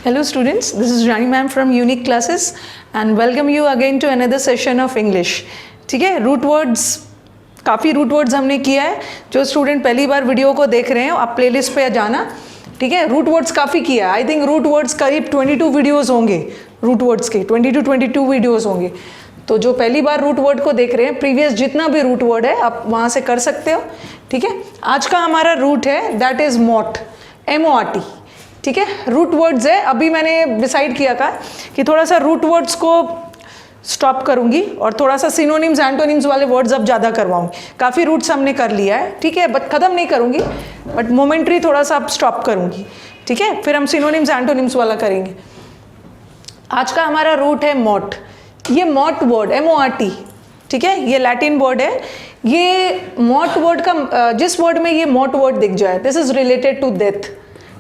Hello students, this is Rani ma'am from Unique Classes and welcome you again to another session of English. ठीक है, root words, काफ़ी root words हमने किया है. जो student पहली बार वीडियो को देख रहे हैं आप प्लेलिस्ट पे जाना. ठीक है, रूट वर्ड्स काफ़ी किया है. आई थिंक रूट वर्ड्स करीब 22 वीडियोज़ होंगे. रूट वर्ड्स के 22 वीडियोज़ होंगे. तो जो पहली बार रूट वर्ड को देख रहे हैं, प्रीवियस जितना भी रूट वर्ड है आप वहाँ से कर सकते हो. ठीक है, आज का हमारा रूट है दैट इज़ मॉट, MORT. ठीक है, रूट वर्ड्स है. अभी मैंने डिसाइड किया था कि थोड़ा सा रूट वर्ड्स को स्टॉप करूंगी और थोड़ा सा सिनोनिम्स एंटोनिम्स वाले वर्ड्स अब ज़्यादा करवाऊंगी. काफ़ी रूट्स हमने कर लिया है. ठीक है, बट ख़त्म नहीं करूंगी, बट मोमेंट्री थोड़ा सा अब स्टॉप करूंगी. ठीक है, फिर हम सिनोनिम्स एंटोनिम्स वाला करेंगे. आज का हमारा रूट है मॉट. ये मॉट वर्ड MORT, ठीक है, ये लैटिन वर्ड है. ये मॉट वर्ड का जिस वर्ड में ये मॉट वर्ड दिख जाए, this is related to death.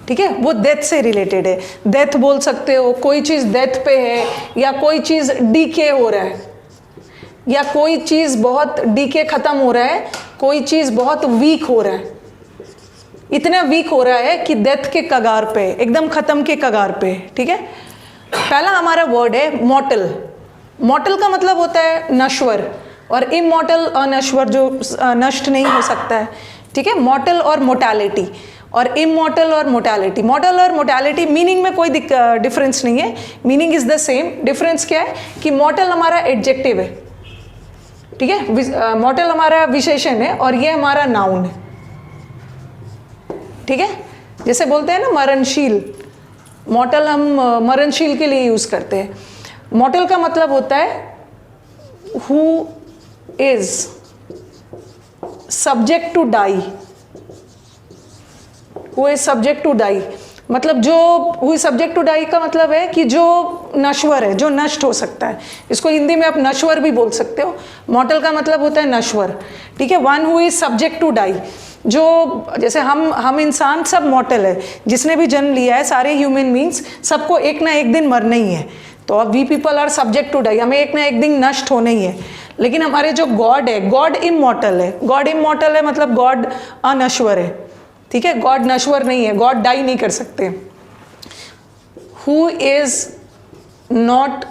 ठीक है, वो डेथ से रिलेटेड है. डेथ बोल सकते हो, कोई चीज़ डेथ पे है, या कोई चीज़ डीके हो रहा है, या कोई चीज़ बहुत डीके ख़त्म हो रहा है, कोई चीज़ बहुत वीक हो रहा है. इतना वीक हो रहा है कि डेथ के कगार पे, एकदम ख़त्म के कगार पे. ठीक है, पहला हमारा वर्ड है मॉर्टल. मॉर्टल का मतलब होता है नश्वर, और इमॉर्टल अनश्वर, जो नष्ट नहीं हो सकता है. ठीक है, मॉर्टल और मोर्टैलिटी, और इमॉर्टल और मोर्टैलिटी. मॉर्टल और मोर्टैलिटी मीनिंग में कोई डिफरेंस नहीं है, meaning is the same. Difference क्या है कि मॉर्टल हमारा एडजेक्टिव है. ठीक है, मॉर्टल हमारा विशेषण है और ये हमारा नाउन है. ठीक है, जैसे बोलते हैं ना मरणशील, मॉर्टल हम मरणशील के लिए यूज करते हैं. मॉर्टल का मतलब होता है who is subject to die. Who is subject to die मतलब जो, who is subject to die का मतलब है कि जो नश्वर है, जो नष्ट हो सकता है. इसको हिंदी में आप नश्वर भी बोल सकते हो. मॉर्टल का मतलब होता है नश्वर. ठीक है, one who is subject to die. जो जैसे हम इंसान सब मॉर्टल है. जिसने भी जन्म लिया है, सारे ह्यूमन बींग्स, सबको एक ना एक दिन मरना ही है. तो अब we people are subject to die, हमें एक ना एक दिन नष्ट होना ही है. लेकिन हमारे जो गॉड है, गॉड इमॉर्टल है. गॉड इमॉर्टल है मतलब गॉड अनश्वर है. ठीक है, गॉड नश्वर नहीं है, गॉड डाई नहीं कर सकते. Who is not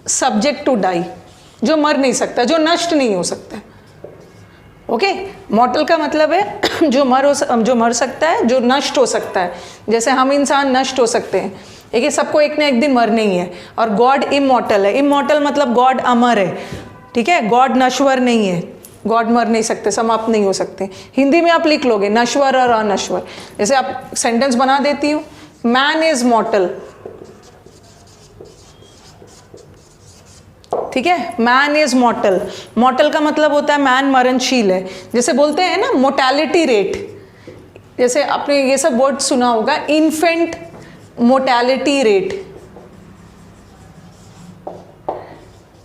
subject to die, जो मर नहीं सकता, जो नष्ट नहीं हो सकता. ओके, मॉर्टल का मतलब है जो मर सकता है, जो नष्ट हो सकता है. जैसे हम इंसान नष्ट हो सकते हैं, लेकिन सबको एक ना एक दिन मरना ही है. और गॉड इमॉर्टल है. इमॉर्टल मतलब गॉड अमर है. ठीक है, गॉड नश्वर नहीं है, गॉड मर नहीं सकते, समाप्त नहीं हो सकते. हिंदी में आप लिख लोगे नश्वर और अनश्वर. जैसे आप सेंटेंस बना देती हूँ, मैन इज मॉर्टल. ठीक है, मैन इज मॉर्टल. मॉर्टल का मतलब होता है मैन मरणशील है. जैसे बोलते हैं ना मोर्टैलिटी रेट, जैसे आपने ये सब वर्ड सुना होगा, इन्फेंट मोर्टैलिटी रेट.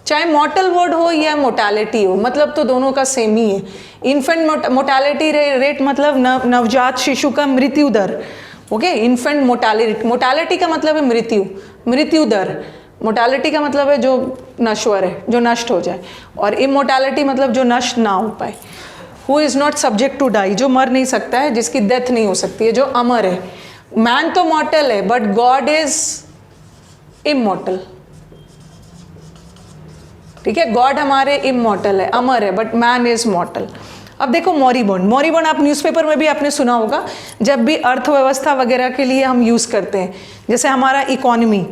चाहे मॉर्टल वर्ड हो या मोर्टैलिटी हो, मतलब तो दोनों का सेम ही है. इन्फेंट मोर्टैलिटी रेट मतलब नवजात शिशु का मृत्यु दर. ओके, इन्फेंट मोर्टैलिटी, मोर्टैलिटी का मतलब है मृत्यु, मृत्यु दर. मोर्टैलिटी का मतलब है जो नश्वर है, जो नष्ट हो जाए. और इमोर्टैलिटी मतलब जो नष्ट ना हो पाए. Who is not subject to die, जो मर नहीं सकता है, जिसकी डेथ नहीं हो सकती है, जो अमर है. मैन तो मॉर्टल है बट गॉड इज इमॉर्टल. ठीक है, गॉड हमारे इमॉर्टल है, अमर है, बट मैन इज मॉर्टल. अब देखो मॉरिबॉन्ड. मॉरिबॉन्ड आप न्यूज़पेपर में भी आपने सुना होगा, जब भी अर्थव्यवस्था वगैरह के लिए हम यूज़ करते हैं. जैसे हमारा इकोनॉमी,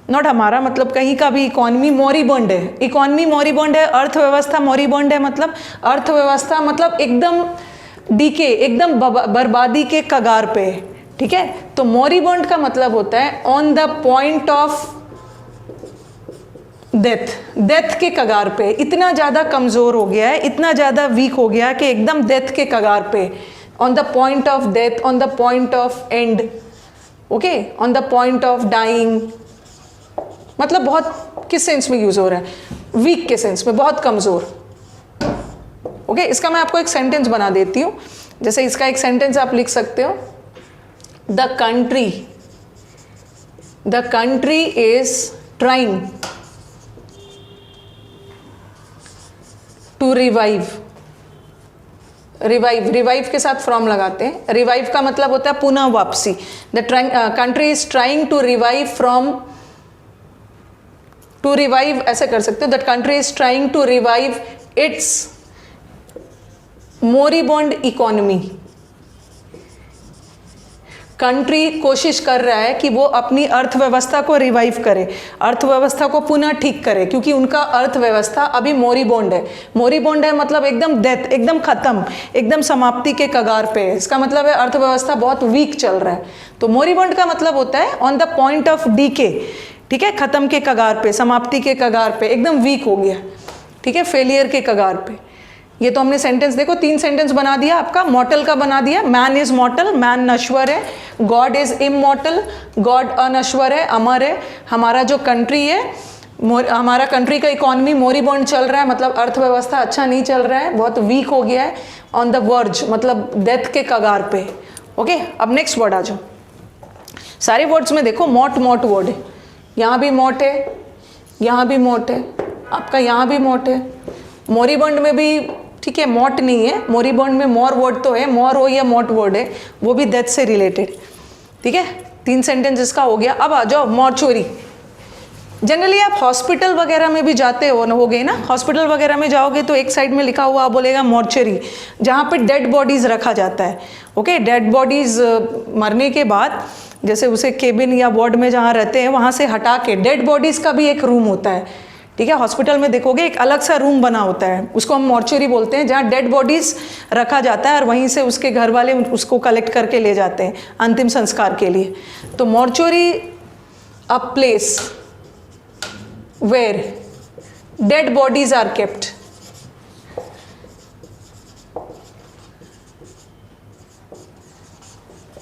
नॉट हमारा मतलब कहीं का भी इकोनॉमी मॉरिबॉन्ड है. इकोनॉमी मॉरिबॉन्ड है, अर्थव्यवस्था मॉरिबॉन्ड है. मतलब अर्थव्यवस्था मतलब एकदम डीके, एकदम बर्बादी के कगार पे. ठीक है, तो मॉरिबॉन्ड का मतलब होता है on the point of death. Death के कगार पे, इतना ज़्यादा कमज़ोर हो गया है, इतना ज़्यादा वीक हो गया कि एकदम डेथ के कगार पे. On the point of death, on the point of end. Okay, on the point of dying, मतलब बहुत किस सेंस में यूज़ हो रहा है, वीक के सेंस में, बहुत कमज़ोर. ओके, इसका मैं आपको एक सेंटेंस बना देती हूँ. जैसे इसका एक सेंटेंस आप लिख सकते हो, the country is trying to revive revive, revive के साथ फ्रॉम लगाते हैं। रिवाइव का मतलब होता है पुनः वापसी। The country is trying to revive from, to revive ऐसे कर सकते हो, that country is trying to revive its moribund economy. Country कोशिश कर रहा है कि वो अपनी अर्थव्यवस्था को रिवाइव करे, अर्थव्यवस्था को पुनः ठीक करे, क्योंकि उनका अर्थव्यवस्था अभी मोरिबोंड है। मोरिबोंड है मतलब एकदम डेथ, एकदम खत्म, एकदम समाप्ति के कगार पे है। इसका मतलब है अर्थव्यवस्था बहुत वीक चल रहा है। तो मोरिबोंड का मतलब होता है on the point of decay, ठीक है, खत्म के कगार पे, समाप्ति के कगार पे, एकदम वीक हो गया, ठीक है, फेलियर के कगार पे। ये तो हमने सेंटेंस देखो 3 सेंटेंस बना दिया आपका। मॉर्टल का बना दिया, मैन इज मॉर्टल, मैन नश्वर है। गॉड इज इमॉर्टल, गॉड अनश्वर है, अमर है। हमारा जो कंट्री है, हमारा कंट्री का इकोनॉमी मोरिबोंड चल रहा है, मतलब अर्थव्यवस्था अच्छा नहीं चल रहा है, बहुत वीक हो गया है, ऑन द वर्ज मतलब डेथ के कगार पे। ओके, अब नेक्स्ट वर्ड आ जाओ। सारे वर्ड्स में देखो मॉट मॉट वर्ड है, यहाँ भी मॉट है, यहाँ भी मॉट है, आपका यहाँ भी मॉट है। मोरिबोंड में भी ठीक है, मॉट नहीं है, मोरिबोंड में मोर वर्ड तो है, मोर हो या मॉट वर्ड है, वो भी डेथ से रिलेटेड, ठीक है। 3 सेंटेंस इसका हो गया। अब आ जाओ मॉर्चुरी। जनरली आप हॉस्पिटल वगैरह में भी जाते हो गए ना, हॉस्पिटल वगैरह में जाओगे तो एक साइड में लिखा हुआ बोलेगा मॉर्चरी, जहाँ पे डेड बॉडीज रखा जाता है। ओके, डेड बॉडीज मरने के बाद जैसे उसे केबिन या वार्ड में जहाँ रहते हैं वहाँ से हटा के डेड बॉडीज का भी एक रूम होता है, ठीक है। हॉस्पिटल में देखोगे एक अलग सा रूम बना होता है, उसको हम मॉर्चरी बोलते हैं, जहाँ डेड बॉडीज रखा जाता है और वहीं से उसके घर वाले उसको कलेक्ट करके ले जाते हैं अंतिम संस्कार के लिए। तो mortuary a place where dead bodies are kept.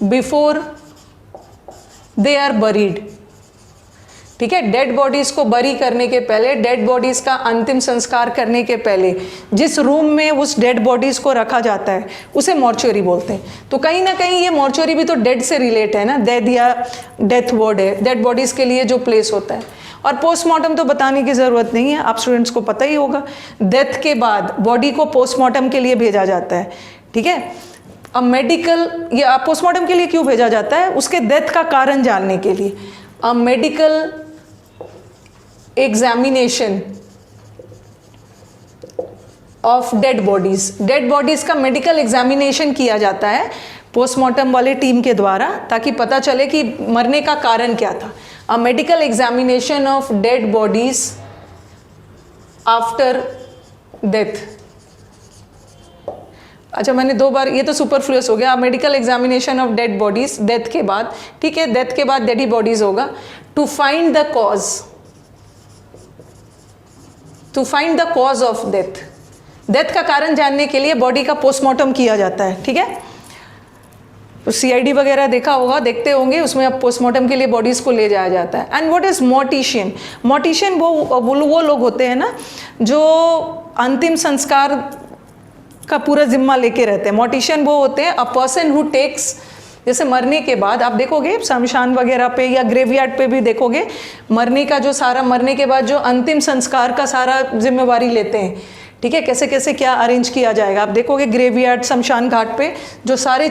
Before they are buried, ठीक है। डेड बॉडीज को बरी करने के पहले, डेड बॉडीज का अंतिम संस्कार करने के पहले जिस रूम में उस डेड बॉडीज को रखा जाता है उसे मॉर्चुरी बोलते हैं। तो कहीं ना कहीं ये मॉर्चुरी भी तो डेड से रिलेट है ना, डेड या डेथ वर्ड है, डेड बॉडीज के लिए जो प्लेस होता है। और पोस्टमार्टम तो बताने की ज़रूरत नहीं है, आप स्टूडेंट्स को पता ही होगा। डेथ के बाद बॉडी को पोस्टमार्टम के लिए भेजा जाता है, ठीक है। अब मेडिकल या पोस्टमार्टम के लिए क्यों भेजा जाता है? उसके डेथ का कारण जानने के लिए। अ medical examination of dead bodies, dead bodies का मेडिकल एग्जामिनेशन किया जाता है पोस्टमार्टम वाले टीम के द्वारा, ताकि पता चले कि मरने का कारण क्या था। A medical examination of dead bodies after death. अच्छा, मैंने 2 बार, ये तो सुपरफ्लुअस हो गया। Medical examination of dead bodies death के बाद, ठीक है, डेथ के बाद डेडी बॉडीज होगा। To find the cause, to find the cause of death, death का कारण जानने के लिए बॉडी का पोस्टमार्टम किया जाता है, ठीक है। तो CID वगैरह देखा होगा, देखते होंगे, उसमें अब पोस्टमार्टम के लिए बॉडीज को ले जाया जाता है। And what is mortician? Mortician वो लोग होते हैं ना जो अंतिम संस्कार का पूरा जिम्मा लेके रहते हैं। मोर्टिशियन वो होते हैं अ पर्सन हु टेक्स, जैसे मरने के बाद आप देखोगे शमशान वगैरह पे या ग्रेवयार्ड पे भी देखोगे, मरने का जो सारा, मरने के बाद जो अंतिम संस्कार का सारा जिम्मेवारी लेते हैं, ठीक है, कैसे कैसे क्या अरेंज किया जाएगा। आप देखोगे ग्रेवयार्ड, शमशान घाट पे जो सारी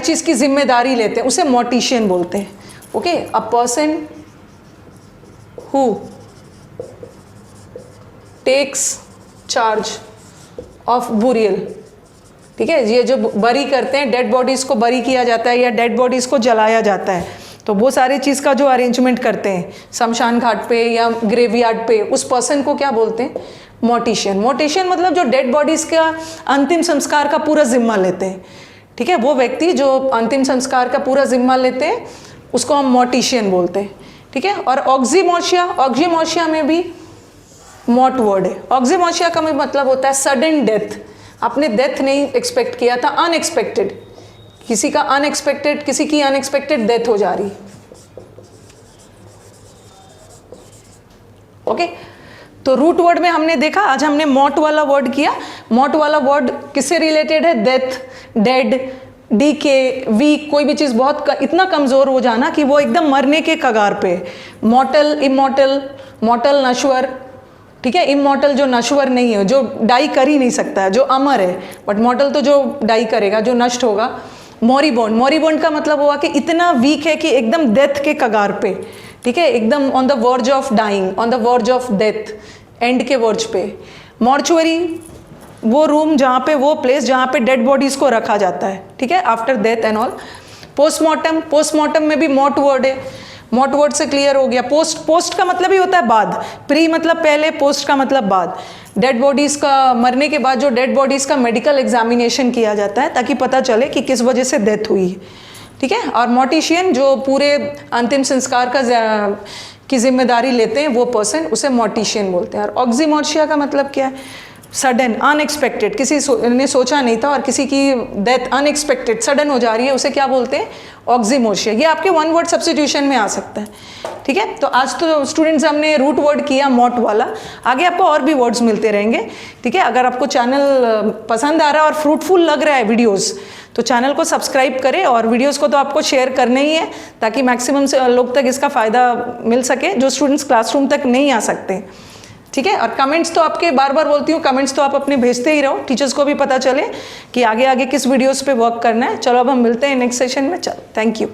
चीज़ की जिम्मेदारी लेते हैं, उसे मोर्टिशियन बोलते हैं। Okay, a person who takes charge of burial, ठीक है। ये जो बरी करते हैं, डेड बॉडीज़ को बरी किया जाता है या डेड बॉडीज़ को जलाया जाता है, तो वो सारी चीज़ का जो अरेंजमेंट करते हैं शमशान घाट पे या ग्रेवयार्ड पे, उस पर्सन को क्या बोलते हैं? मोर्टिशियन। मोर्टिशियन मतलब जो डेड बॉडीज़ का अंतिम संस्कार का पूरा जिम्मा लेते हैं, ठीक है। वो व्यक्ति जो अंतिम संस्कार का पूरा जिम्मा लेते हैं उसको हम मोर्टिशियन बोलते हैं, ठीक है। और ऑक्सीमोर्शिया, ऑक्सीमोर्शिया में भी मॉट वर्ड है। ऑक्सीमोर्शिया का मतलब होता है सडन डेथ। आपने डेथ नहीं एक्सपेक्ट किया था, अनएक्सपेक्टेड, किसी का अनएक्सपेक्टेड, किसी की अनएक्सपेक्टेड डेथ हो जा रही। ओके, तो रूट वर्ड में हमने देखा, आज हमने मॉट वाला वर्ड किया। मॉट वाला वर्ड किससे रिलेटेड है? डेथ, डेड, डीके, वीक, कोई भी चीज़ बहुत इतना कमज़ोर हो जाना कि वो एकदम मरने के कगार पे। मॉर्टल, इमॉर्टल, मॉर्टल नश्वर, ठीक है, इमॉर्टल जो नश्वर नहीं है, जो डाई कर ही नहीं सकता है, जो अमर है, बट मॉर्टल तो जो डाई करेगा, जो नष्ट होगा। मॉरिबॉन्ड, मॉरिबॉन्ड का मतलब हुआ कि इतना वीक है कि एकदम डेथ के कगार पे, ठीक है, एकदम on the verge of dying, on the verge of death, and के वर्ज पे। मॉर्चुअरी, वो रूम जहाँ पे, वो प्लेस जहाँ पे डेड बॉडीज को रखा जाता है, ठीक है, after death and all. Postmortem, postmortem में भी मॉट वर्ड है, मॉट वर्ड से क्लियर हो गया। पोस्ट का मतलब ही होता है बाद, प्री मतलब पहले, पोस्ट का मतलब बाद। डेड बॉडीज़ का, मरने के बाद जो डेड बॉडीज़ का मेडिकल एग्जामिनेशन किया जाता है ताकि पता चले कि किस वजह से डेथ हुई है, ठीक है। और मॉर्टिशियन जो पूरे अंतिम संस्कार की जिम्मेदारी लेते हैं, वो पर्सन, उसे मॉर्टिशियन बोलते हैं। और ऑक्सीमोर्शिया का मतलब क्या है? सडन, अनएक्सपेक्टेड, किसी ने सोचा नहीं था और किसी की डेथ अनएक्सपेक्टेड सडन हो जा रही है, उसे क्या बोलते हैं? ऑक्सीमोर्शिया। ये आपके वन वर्ड सब्स्टिट्यूशन में आ सकता है, ठीक है। तो आज तो स्टूडेंट्स हमने रूट वर्ड किया मॉट वाला, आगे आपको और भी वर्ड्स मिलते रहेंगे, ठीक है। अगर आपको चैनल पसंद आ रहा है और फ्रूटफुल लग रहा है वीडियोस, तो चैनल को सब्सक्राइब करें और वीडियोस को तो आपको शेयर करना ही है ताकि मैक्सिमम से लोग तक इसका फ़ायदा मिल सके जो स्टूडेंट्स क्लासरूम तक नहीं आ सकते, ठीक है। और कमेंट्स तो आपके, बार बार बोलती हूँ, कमेंट्स तो आप अपने भेजते ही रहो, टीचर्स को भी पता चले कि आगे आगे किस वीडियोस पे वर्क करना है। चलो अब हम मिलते हैं नेक्स्ट सेशन में। चलो, थैंक यू।